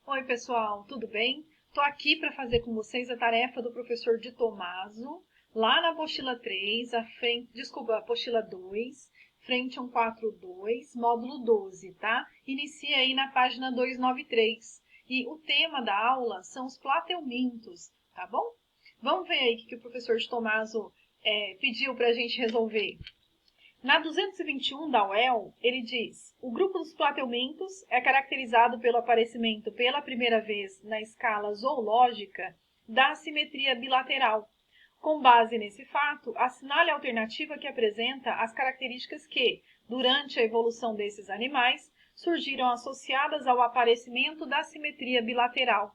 Oi, pessoal, tudo bem? Estou aqui para fazer com vocês a tarefa do professor de Tomaso, lá na apostila 3, apostila 2, frente 142, módulo 12, tá? Inicia aí na página 293. E o tema da aula são os plateumintos, tá bom? Vamos ver aí o que o professor de Tomaso pediu para a gente resolver. Na 221 da UEL, ele diz: o grupo dos plateumintos é caracterizado pelo aparecimento pela primeira vez na escala zoológica da assimetria bilateral. Com base nesse fato, assinale a alternativa que apresenta as características que, durante a evolução desses animais, surgiram associadas ao aparecimento da assimetria bilateral.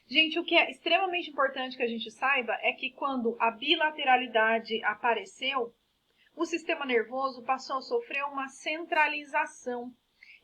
Gente, o que é extremamente importante que a gente saiba é que quando a bilateralidade apareceu, o sistema nervoso passou a sofrer uma centralização.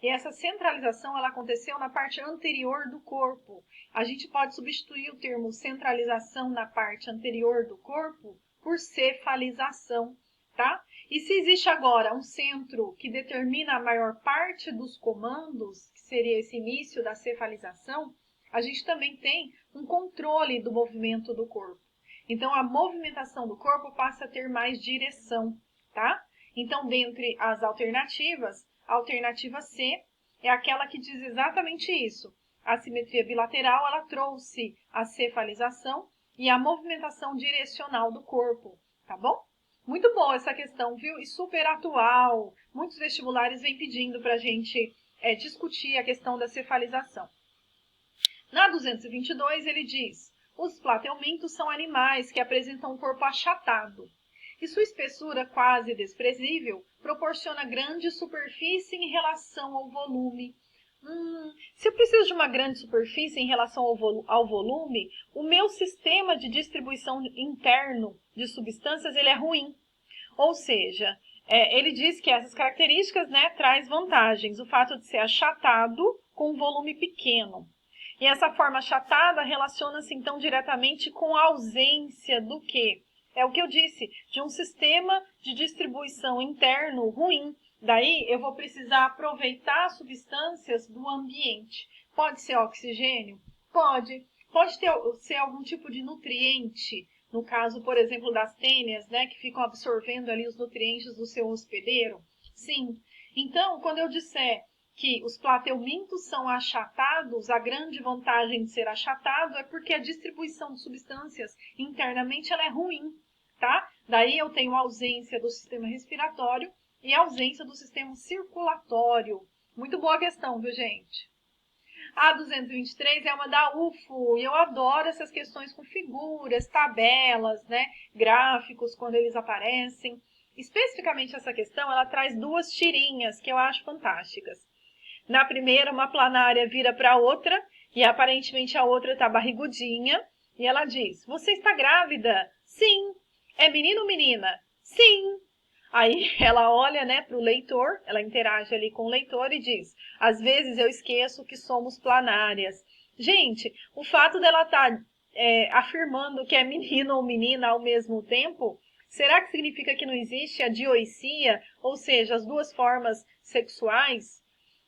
E essa centralização ela aconteceu na parte anterior do corpo. A gente pode substituir o termo centralização na parte anterior do corpo por cefalização, tá? E se existe agora um centro que determina a maior parte dos comandos, que seria esse início da cefalização, a gente também tem um controle do movimento do corpo. Então, a movimentação do corpo passa a ter mais direção. Tá? Então, dentre as alternativas, a alternativa C é aquela que diz exatamente isso. A simetria bilateral ela trouxe a cefalização e a movimentação direcional do corpo, tá bom? Muito boa essa questão, viu? E super atual. Muitos vestibulares vêm pedindo para a gente discutir a questão da cefalização. Na 222, ele diz: os plateumintos são animais que apresentam um corpo achatado. E sua espessura quase desprezível proporciona grande superfície em relação ao volume. Se eu preciso de uma grande superfície em relação ao volume, o meu sistema de distribuição interno de substâncias ele é ruim. Ou seja, ele diz que essas características traz vantagens. O fato de ser achatado com um volume pequeno. E essa forma achatada relaciona-se então diretamente com a ausência do quê? É o que eu disse, de um sistema de distribuição interno ruim. Daí eu vou precisar aproveitar substâncias do ambiente. Pode ser oxigênio? Pode. Pode ser algum tipo de nutriente, no caso, por exemplo, das tênias, que ficam absorvendo ali os nutrientes do seu hospedeiro? Sim. Então, quando eu disser que os plateumintos são achatados, a grande vantagem de ser achatado é porque a distribuição de substâncias internamente ela é ruim. Tá? Daí eu tenho a ausência do sistema respiratório e a ausência do sistema circulatório. Muito boa questão, viu, gente? A 223 é uma da UFO, e eu adoro essas questões com figuras, tabelas, gráficos, quando eles aparecem. Especificamente essa questão, ela traz duas tirinhas que eu acho fantásticas. Na primeira, uma planária vira para a outra, e aparentemente a outra está barrigudinha, e ela diz: você está grávida? Sim. É menino ou menina? Sim. Aí ela olha para o leitor, ela interage ali com o leitor e diz: às vezes eu esqueço que somos planárias. Gente, o fato dela estar afirmando que é menino ou menina ao mesmo tempo, será que significa que não existe a dioicia, ou seja, as duas formas sexuais?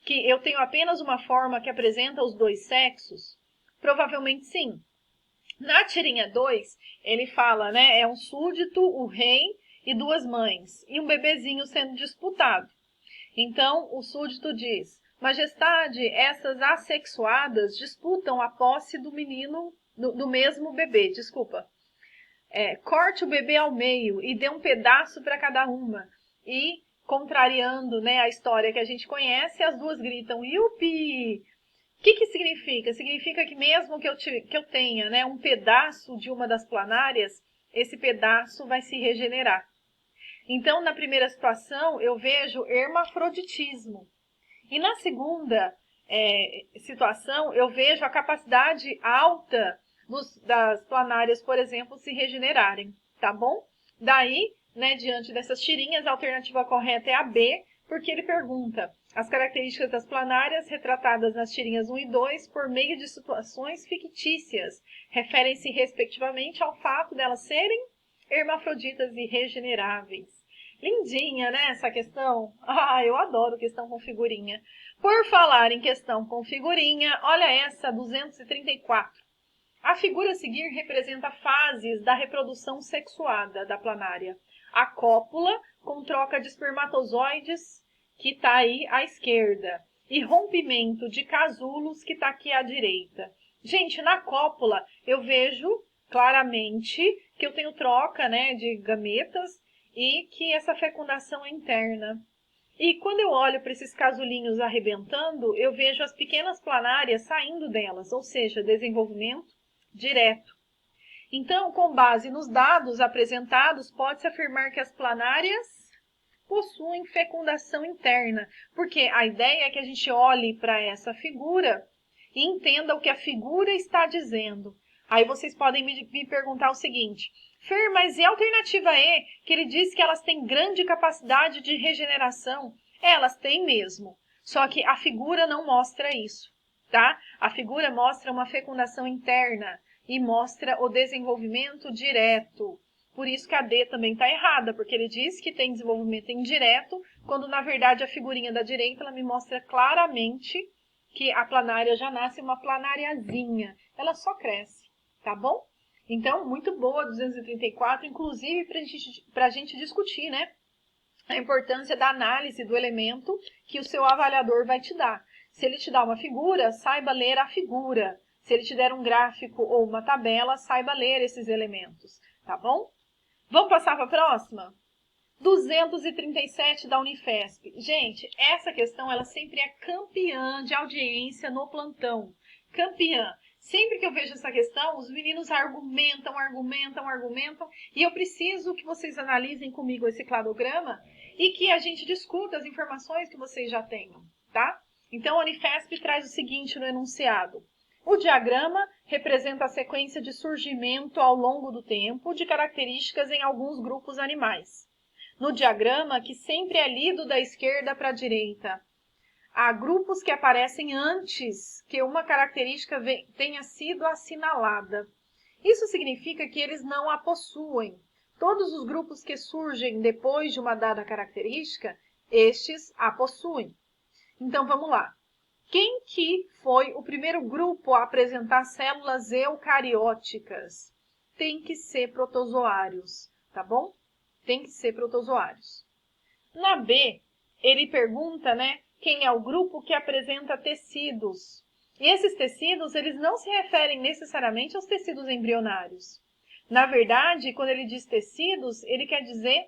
Que eu tenho apenas uma forma que apresenta os dois sexos? Provavelmente sim. Na tirinha 2, ele fala, é um súdito, o rei e duas mães, e um bebezinho sendo disputado. Então, o súdito diz: majestade, essas assexuadas disputam a posse do menino, do mesmo bebê, desculpa. Corte o bebê ao meio e dê um pedaço para cada uma. E, contrariando a história que a gente conhece, as duas gritam: yupi! O que significa? Significa que mesmo que eu tenha um pedaço de uma das planárias, esse pedaço vai se regenerar. Então, na primeira situação, eu vejo hermafroditismo. E na segunda situação, eu vejo a capacidade alta das planárias, por exemplo, se regenerarem, tá bom? Daí, diante dessas tirinhas, a alternativa correta é a B, porque ele pergunta: as características das planárias retratadas nas tirinhas 1 e 2 por meio de situações fictícias referem-se respectivamente ao fato delas serem hermafroditas e regeneráveis. Lindinha, né, essa questão? Ah, eu adoro questão com figurinha. Por falar em questão com figurinha, olha essa, 234. A figura a seguir representa fases da reprodução sexuada da planária. A cópula, com troca de espermatozoides, que está aí à esquerda, e rompimento de casulos, que está aqui à direita. Gente, na cópula eu vejo claramente que eu tenho troca, né, de gametas e que essa fecundação é interna. E quando eu olho para esses casulinhos arrebentando, eu vejo as pequenas planárias saindo delas, ou seja, desenvolvimento direto. Então, com base nos dados apresentados, pode-se afirmar que as planárias possuem fecundação interna, porque a ideia é que a gente olhe para essa figura e entenda o que a figura está dizendo. Aí vocês podem me perguntar o seguinte: Fer, mas e a alternativa E, que ele diz que elas têm grande capacidade de regeneração? Elas têm mesmo, só que a figura não mostra isso, tá? A figura mostra uma fecundação interna e mostra o desenvolvimento direto. Por isso que a D também está errada, porque ele diz que tem desenvolvimento indireto, quando na verdade a figurinha da direita ela me mostra claramente que a planária já nasce uma planariazinha. Ela só cresce, tá bom? Então, muito boa 234, inclusive para a gente discutir, né? A importância da análise do elemento que o seu avaliador vai te dar. Se ele te dá uma figura, saiba ler a figura. Se ele te der um gráfico ou uma tabela, saiba ler esses elementos, tá bom? Vamos passar para a próxima? 237 da Unifesp. Gente, essa questão ela sempre é campeã de audiência no plantão. Campeã. Sempre que eu vejo essa questão, os meninos argumentam, e eu preciso que vocês analisem comigo esse cladograma e que a gente discuta as informações que vocês já tenham, tá? Então, a Unifesp traz o seguinte no enunciado. O diagrama representa a sequência de surgimento ao longo do tempo de características em alguns grupos animais. No diagrama, que sempre é lido da esquerda para a direita, há grupos que aparecem antes que uma característica tenha sido assinalada. Isso significa que eles não a possuem. Todos os grupos que surgem depois de uma dada característica, estes a possuem. Então, vamos lá. Quem que foi o primeiro grupo a apresentar células eucarióticas? Tem que ser protozoários, tá bom? Tem que ser protozoários. Na B, ele pergunta, né, quem é o grupo que apresenta tecidos. E esses tecidos, eles não se referem necessariamente aos tecidos embrionários. Na verdade, quando ele diz tecidos, ele quer dizer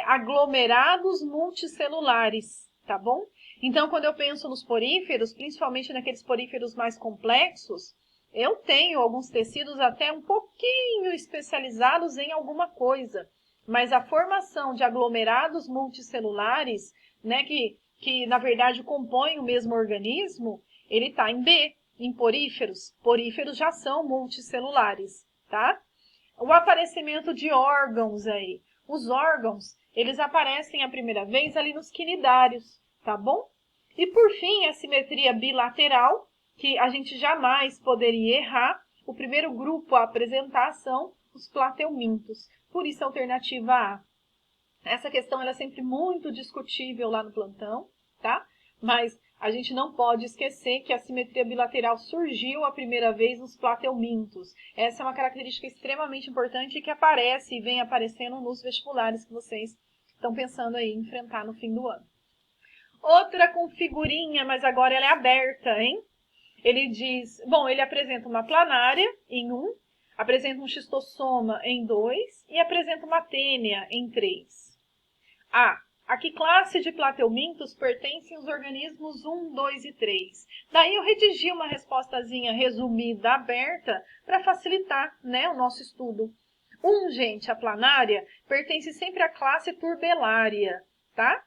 aglomerados multicelulares, tá bom? Então, quando eu penso nos poríferos, principalmente naqueles poríferos mais complexos, eu tenho alguns tecidos até um pouquinho especializados em alguma coisa. Mas a formação de aglomerados multicelulares, né, que na verdade compõem o mesmo organismo, ele está em B, em poríferos. Poríferos já são multicelulares, tá? O aparecimento de órgãos aí. Os órgãos, eles aparecem a primeira vez ali nos quinidários, tá bom? E por fim, a simetria bilateral, que a gente jamais poderia errar. O primeiro grupo a apresentar são os plateumintos. Por isso, a alternativa A. Essa questão ela é sempre muito discutível lá no plantão, tá? Mas a gente não pode esquecer que a simetria bilateral surgiu a primeira vez nos plateumintos. Essa é uma característica extremamente importante que aparece e vem aparecendo nos vestibulares que vocês estão pensando aí em enfrentar no fim do ano. Outra com figurinha, mas agora ela é aberta, hein? Ele diz, bom, ele apresenta uma planária em 1, apresenta um xistossoma em 2 e apresenta uma tênia em 3. A que classe de plateumintos pertencem os organismos 1, 2 e 3? Daí eu redigi uma respostazinha resumida, aberta, para facilitar, né, o nosso estudo. 1, gente, a planária, pertence sempre à classe Turbellaria, tá?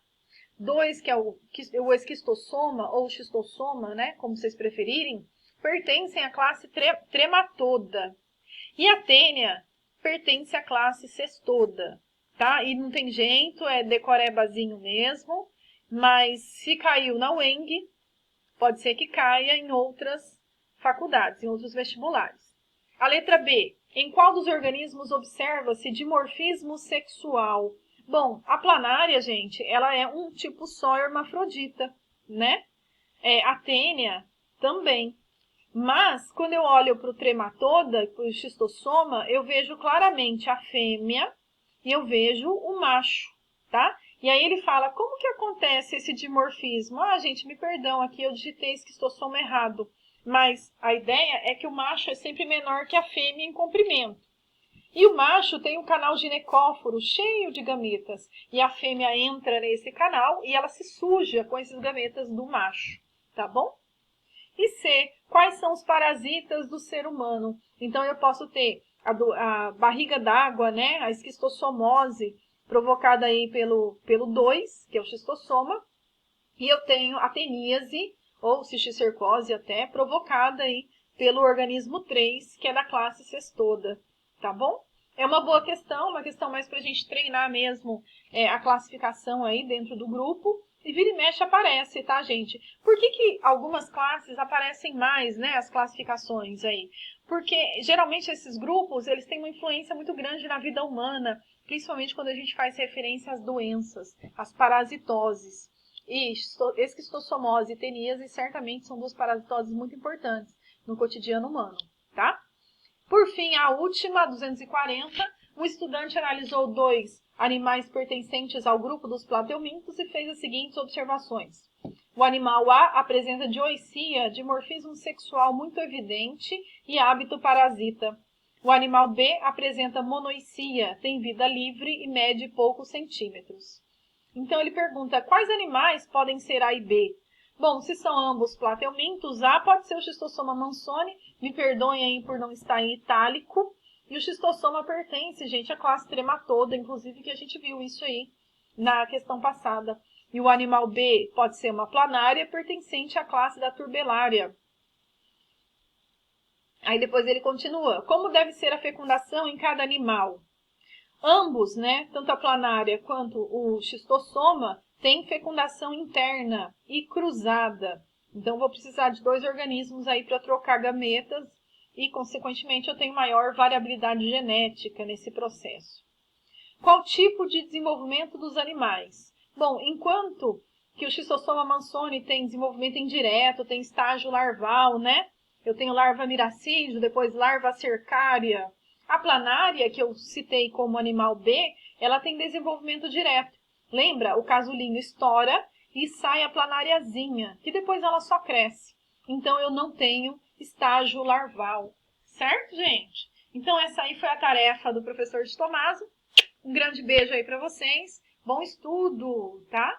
2, que é o esquistossoma ou xistossoma, né, como vocês preferirem, pertencem à classe Trematoda. E a tênia pertence à classe Cestoda, tá? E não tem jeito, é decorebazinho mesmo, mas se caiu na UENG, pode ser que caia em outras faculdades, em outros vestibulares. A letra B. Em qual dos organismos observa-se dimorfismo sexual? Bom, a planária, gente, ela é um tipo só hermafrodita, né? A tênia também. Mas, quando eu olho para o trematoda, para o xistossoma, eu vejo claramente a fêmea e eu vejo o macho, tá? E aí ele fala, como que acontece esse dimorfismo? Ah, gente, me perdão, aqui eu digitei esquistossoma errado. Mas a ideia é que o macho é sempre menor que a fêmea em comprimento. E o macho tem um canal ginecóforo cheio de gametas. E a fêmea entra nesse canal e ela se suja com esses gametas do macho, tá bom? E C, quais são os parasitas do ser humano? Então, eu posso ter a barriga d'água, né? A esquistossomose, provocada aí pelo 2, que é o xistossoma. E eu tenho a teníase, ou cisticercose até, provocada aí pelo organismo 3, que é da classe cestoda, tá bom? É uma boa questão, uma questão mais para a gente treinar mesmo a classificação aí dentro do grupo. E vira e mexe aparece, tá, gente? Por que algumas classes aparecem mais, né, as classificações aí? Porque geralmente esses grupos, eles têm uma influência muito grande na vida humana, principalmente quando a gente faz referência às doenças, às parasitoses. E esquistossomose e teníase certamente são duas parasitoses muito importantes no cotidiano humano, tá? Por fim, a última, 240, um estudante analisou 2 animais pertencentes ao grupo dos plateumintos e fez as seguintes observações. O animal A apresenta dioicia, dimorfismo sexual muito evidente e hábito parasita. O animal B apresenta monoicia, tem vida livre e mede poucos centímetros. Então ele pergunta, quais animais podem ser A e B? Bom, se são ambos plateumintos, A pode ser o xistossoma mansoni, me perdoem aí por não estar em itálico, e o xistossoma pertence, gente, à classe trematoda, inclusive que a gente viu isso aí na questão passada. E o animal B pode ser uma planária pertencente à classe da turbelária. Aí depois ele continua, como deve ser a fecundação em cada animal? Ambos, né, tanto a planária quanto o xistossoma, têm fecundação interna e cruzada. Então, vou precisar de 2 organismos aí para trocar gametas e, consequentemente, eu tenho maior variabilidade genética nesse processo. Qual tipo de desenvolvimento dos animais? Bom, enquanto que o xistossoma mansoni tem desenvolvimento indireto, tem estágio larval, né? Eu tenho larva miracídio, depois larva cercária. A planária, que eu citei como animal B, ela tem desenvolvimento direto. Lembra? O casulinho estoura e sai a planáriazinha, que depois ela só cresce. Então, eu não tenho estágio larval. Certo, gente? Então, essa aí foi a tarefa do professor de Tomaso. Um grande beijo aí para vocês. Bom estudo, tá?